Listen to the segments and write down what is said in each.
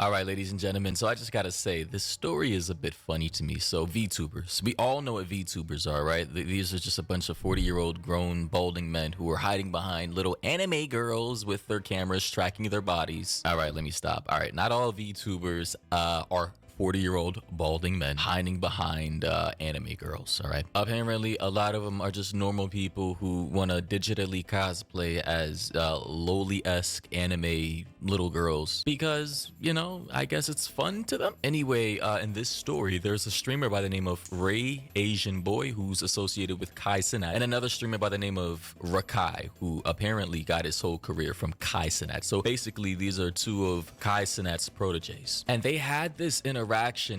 All right, ladies and gentlemen. So I just gotta say, this story is a bit funny to me. So VTubers, we all know what VTubers are, right? These are just a bunch of 40-year-old grown balding men who are hiding behind little anime girls with their cameras tracking their bodies. All right, let me stop. All right, not all VTubers are 40-year-old balding men hiding behind anime girls. All right, apparently a lot of them are just normal people who want to digitally cosplay as lowly-esque anime little girls because, you know, I guess it's fun to them. Anyway, in this story, there's a streamer by the name of Rayasianboy who's associated with Kai Cenat, and another streamer by the name of Rakai who apparently got his whole career from Kai Cenat. So basically, these are two of Kai Cenat's proteges, and they had this interaction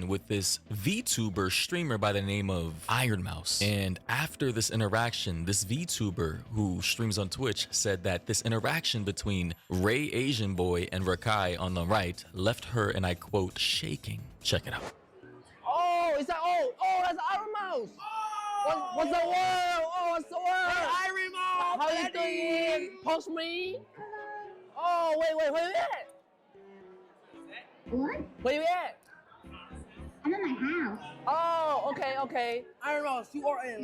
with this VTuber streamer by the name of Ironmouse. And after this interaction, this VTuber who streams on Twitch said that this interaction between Rayasianboy and Rakai on the right left her, and I quote, shaking. Check it out. Oh, is that that's Ironmouse. What's the word? Oh, what's the word? Hey, Ironmouse! How you doing? Post me. Oh, wait, where you at? What? Where you at? I'm at my house. Oh, okay. Ironmouse, you are a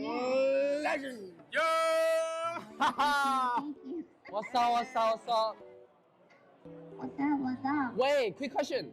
legend! Yo! Haha. Thank you. What's up? What's up? Wait, quick question.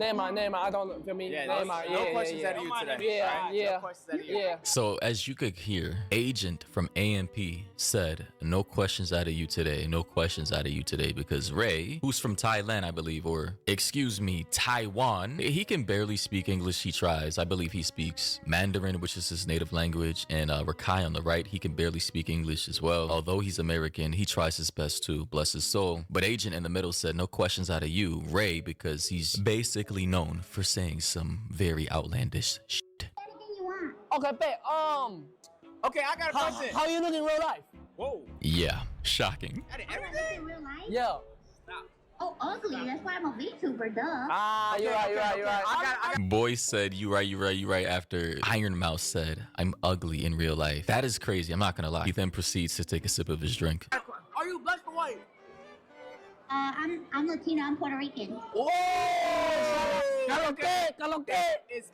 Neymar, I don't feel me. Neymar, no questions out of you today. Yeah. No questions out of you. Yeah. So as you could hear, Agent from AMP said, no questions out of you today. No questions out of you today, because Ray, who's from Thailand, I believe, or excuse me, Taiwan, he can barely speak English. He tries. I believe he speaks Mandarin, which is his native language. And Rakai on the right, he can barely speak English as well. Although he's American, he tries his best to, bless his soul. But Agent in the middle said, no questions out of you, Ray, because he's basically known for saying some very outlandish shit. Anything you want. Okay, babe. Okay, I got a question. How you look in real life? Whoa. Yeah, shocking. That is I look everything? in real life. Yeah. Oh, ugly. That's why I'm a VTuber, duh. Ah, you're right. Boy said, you right after Ironmouse said, I'm ugly in real life. That is crazy, I'm not gonna lie. He then proceeds to take a sip of his drink. Are you black or white? I'm Latino. I'm Puerto Rican. Whoa! Caloque. It's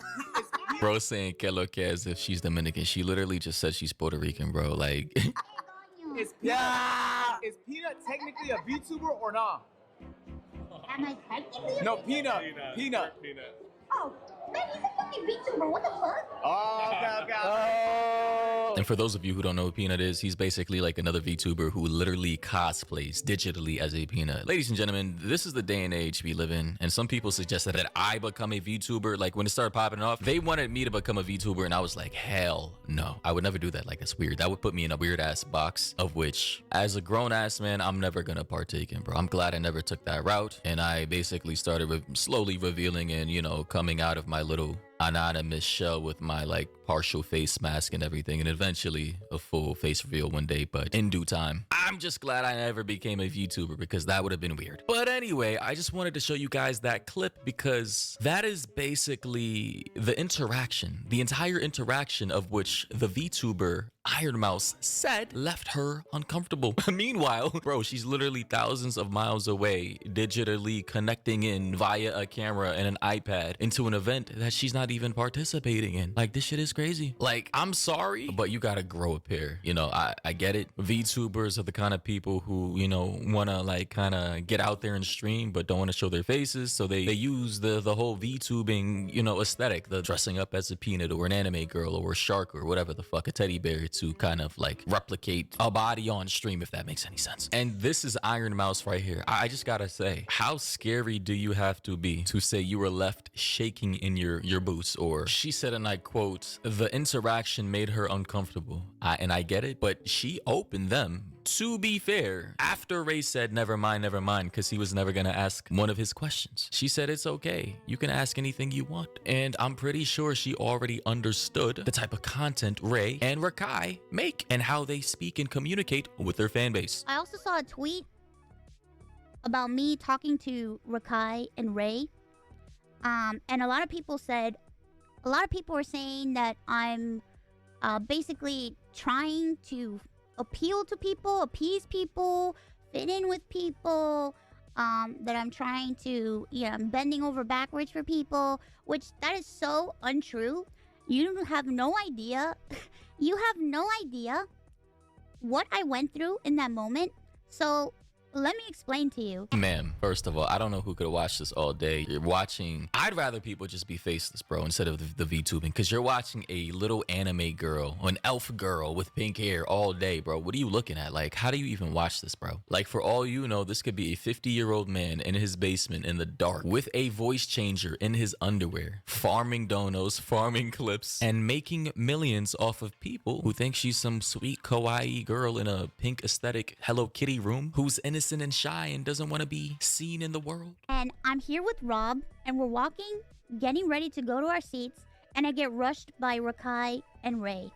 Bro saying que lo que as if she's Dominican. She literally just said she's Puerto Rican, bro. Like, Peanut. Yeah. Is Peanut technically a VTuber or not? Am I technically a No, VTuber? Peanut. Oh, man, he's a fucking VTuber. What the fuck? Oh, okay. Oh. and for those of you who don't know who Peanut is, he's basically like another VTuber who literally cosplays digitally as a peanut. Ladies and gentlemen, this is the day and age we live in, and some people suggested that I become a VTuber. Like when it started popping off, they wanted me to become a VTuber, and I was like, hell no. I would never do that. Like, that's weird. That would put me in a weird ass box, of which, as a grown ass man, I'm never gonna partake in, bro. I'm glad I never took that route, and I basically started slowly revealing and, you know, coming out of my little anonymous shell with my like partial face mask and everything, and eventually a full face reveal one day, but in due time. I'm just glad I never became a VTuber, because that would have been weird. But anyway, I just wanted to show you guys that clip, because that is basically the interaction, the entire interaction of which the VTuber Ironmouse said left her uncomfortable. Meanwhile, bro, she's literally thousands of miles away, digitally connecting in via a camera and an iPad into an event that she's not even participating in. Like, this shit is crazy. Like, I'm sorry, but you gotta grow a pair. You know, I get it. VTubers are the kind of people who, you know, wanna like kind of get out there and stream, but don't want to show their faces. So they use the whole VTubing, you know, aesthetic, the dressing up as a peanut or an anime girl or a shark or whatever the fuck, a teddy bear, to kind of like replicate a body on stream, if that makes any sense. And this is Ironmouse right here. I just gotta say, how scary do you have to be to say you were left shaking in your boots? Or she said, and I quote, the interaction made her uncomfortable. And I get it, but she opened them. To be fair, after Ray said never mind, because he was never gonna ask one of his questions, she said it's okay, you can ask anything you want. And I'm pretty sure she already understood the type of content Ray and Rakai make and how they speak and communicate with their fan base. I also saw a tweet about me talking to Rakai and Ray. And a lot of people were saying that I'm basically trying to appeal to people, appease people, fit in with people. that I'm trying to, I'm bending over backwards for people, which that is so untrue. You have no idea. You have no idea what I went through in that moment. So let me explain to you. Ma'am, first of all, I don't know who could watch this all day. You're watching, I'd rather people just be faceless, bro, instead of the VTubing, because you're watching a little anime girl, an elf girl with pink hair all day, bro. What are you looking at? Like, how do you even watch this, bro? Like, for all you know, this could be a 50-year-old man in his basement in the dark with a voice changer in his underwear, farming donos, farming clips, and making millions off of people who think she's some sweet kawaii girl in a pink aesthetic Hello Kitty room who's innocent and shy and doesn't want to be seen in the world. And I'm here with Rob, and we're walking, getting ready to go to our seats, and I get rushed by Rakai and Ray.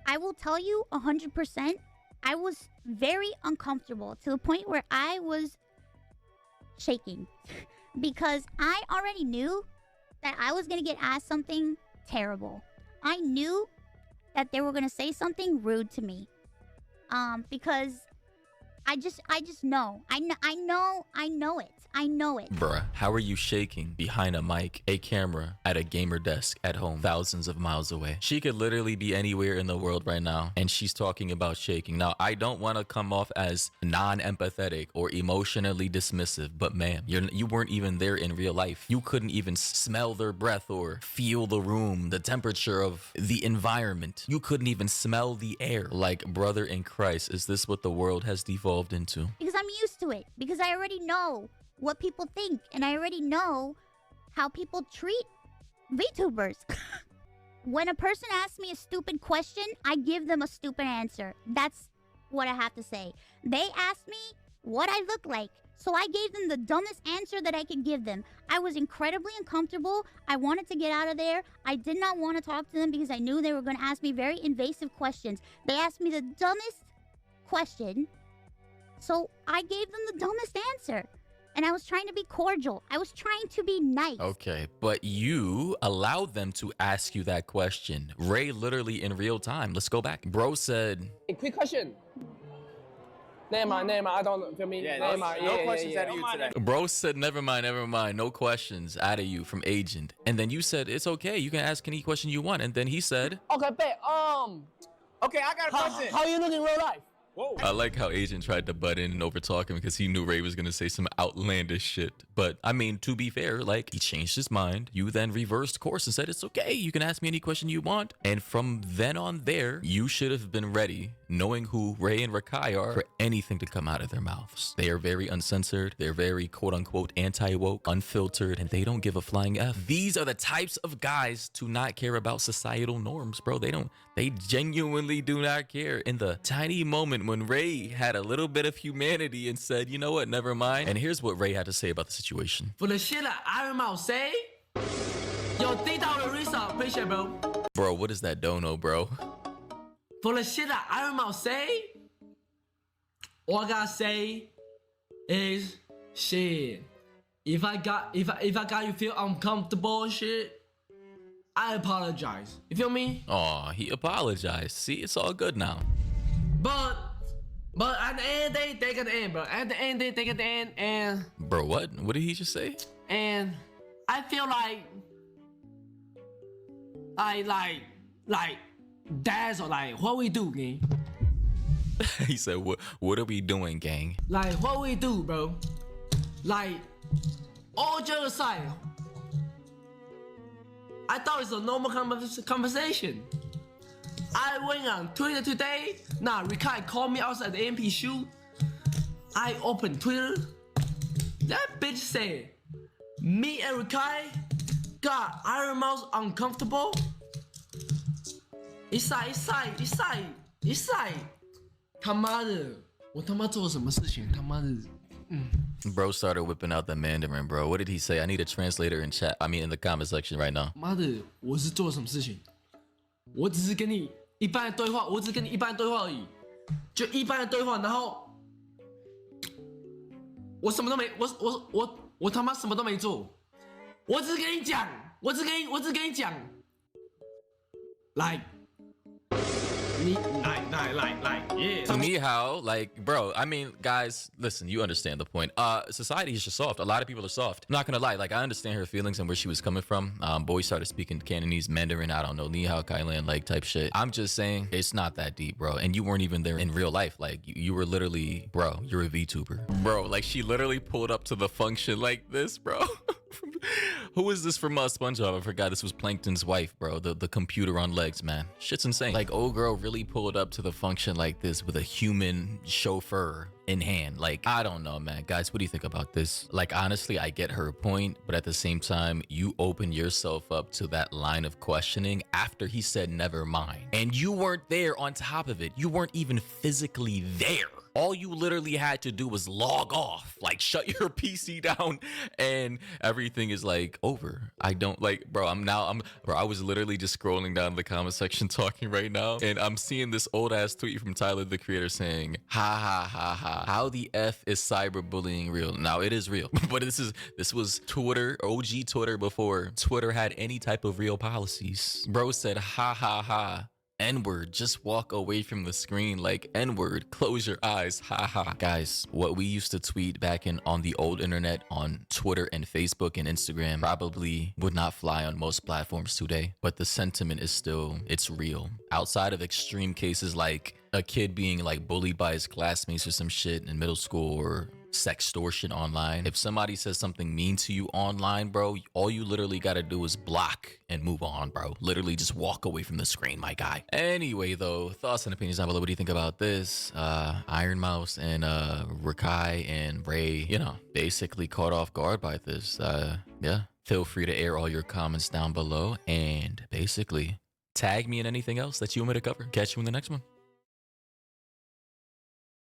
I will tell you 100%, I was very uncomfortable to the point where I was shaking because I already knew that I was going to get asked something terrible. I knew that they were going to say something rude to me. Because I just know. I know it. Bruh, how are you shaking behind a mic, a camera, at a gamer desk at home, thousands of miles away? She could literally be anywhere in the world right now, and she's talking about shaking. Now, I don't want to come off as non-empathetic or emotionally dismissive, but ma'am, you weren't even there in real life. You couldn't even smell their breath or feel the room, the temperature of the environment. You couldn't even smell the air. Like, brother in Christ, is this what the world has devolved into? Because I'm used to it. Because I already know what people think, and I already know how people treat VTubers. When a person asks me a stupid question, I give them a stupid answer. That's what I have to say. They asked me what I look like, so I gave them the dumbest answer that I could give them. I was incredibly uncomfortable. I wanted to get out of there. I did not want to talk to them because I knew they were going to ask me very invasive questions. They asked me the dumbest question, so I gave them the dumbest answer. And I was trying to be cordial. I was trying to be nice. Okay, but you allowed them to ask you that question. Ray literally in real time. Let's go back. Bro said, A quick question. Never mind. I don't feel me. Yeah, Never mind. no questions out of you today. bro said, never mind. No questions out of you from agent. And then you said, it's okay. You can ask any question you want. And then he said, Okay, bet. Okay, I got a question. How you look in real life? Whoa. I like how agent tried to butt in and overtalk him because he knew Ray was going to say some outlandish shit. But I mean, to be fair, like, he changed his mind. You then reversed course and said, it's okay. You can ask me any question you want. And from then on there, you should have been ready, knowing who Ray and Rakai are, for anything to come out of their mouths. They are very uncensored. They're very quote unquote anti-woke, unfiltered, and they don't give a flying F. These are the types of guys to not care about societal norms, bro. They genuinely do not care. In the tiny moment when Ray had a little bit of humanity and said, you know what, never mind. And here's what Ray had to say about the situation. For the shit that Ironmouse say, yo, $3 resale, appreciate, bro. Bro, what is that dono, bro? For the shit that Ironmouse say, all I gotta say is shit. If I got you feel uncomfortable and shit, I apologize. You feel me? Aw, he apologized. See, it's all good now. But at the end of the day, they got the end, bro. At the end, they got the end, and Bro, what? What did he just say? and I feel like that's all, like what we do, gang. He said, what are we doing, gang? Like what we do, bro. Like all jokes aside, I thought it's a normal conversation. I went on Twitter today. Nah, Rakai called me outside the MP shoot. I opened Twitter. That bitch said, me and Rakai got Ironmouse uncomfortable. It's like， 他妈的，我他妈做了什么事情？他妈的，Bro started whipping out the Mandarin, bro. What did he say? I need a translator in chat. I mean, in the comment section right now. 妈的，我是做了什么事情？我只是跟你一般的对话，我只是跟你一般的对话而已，就一般的对话，然后我什么都没，我他妈什么都没做，我只是跟你讲，我只跟你讲，来， Yeah. To me, how, like, bro, I mean, guys, listen, you understand the point. Society is just soft. A lot of people are soft. I'm not gonna lie, like, I understand her feelings and where she was coming from. Boy started speaking Cantonese, Mandarin, I don't know, Ni Hao, Kailan, like, type shit. I'm just saying, it's not that deep, bro. And you weren't even there in real life. Like, you were literally, bro, you're a VTuber. Bro, like, she literally pulled up to the function like this, bro. Who is this from SpongeBob? I forgot this was Plankton's wife, bro. The computer on legs, man. Shit's insane. Like, old girl really pulled up to the function like this with a human chauffeur in hand. Like, I don't know, man. Guys, what do you think about this? Like, honestly, I get her point, but at the same time, you open yourself up to that line of questioning after he said never mind. And you weren't there on top of it. You weren't even physically there. All you literally had to do was log off, like shut your PC down, and everything is like over. I don't like, bro, I was literally just scrolling down the comment section talking right now, and I'm seeing this old ass tweet from Tyler, the creator, saying, ha ha ha ha, how the F is cyberbullying real? Now it is real, but this was Twitter, OG Twitter, before Twitter had any type of real policies. Bro said, ha ha ha. N-word, just walk away from the screen. Like, N-word, close your eyes, haha. Guys, what we used to tweet back on the old internet on Twitter and Facebook and Instagram probably would not fly on most platforms today, but the sentiment is still, it's real. Outside of extreme cases like a kid being like bullied by his classmates or some shit in middle school, or sextortion online. If somebody says something mean to you online, bro, all you literally gotta do is block and move on, bro. Literally just walk away from the screen, my guy. Anyway, though, thoughts and opinions down below. What do you think about this? Ironmouse and Rakai and Ray, you know, basically caught off guard by this. Yeah, feel free to air all your comments down below and basically tag me in anything else that you want me to cover. Catch you in the next one.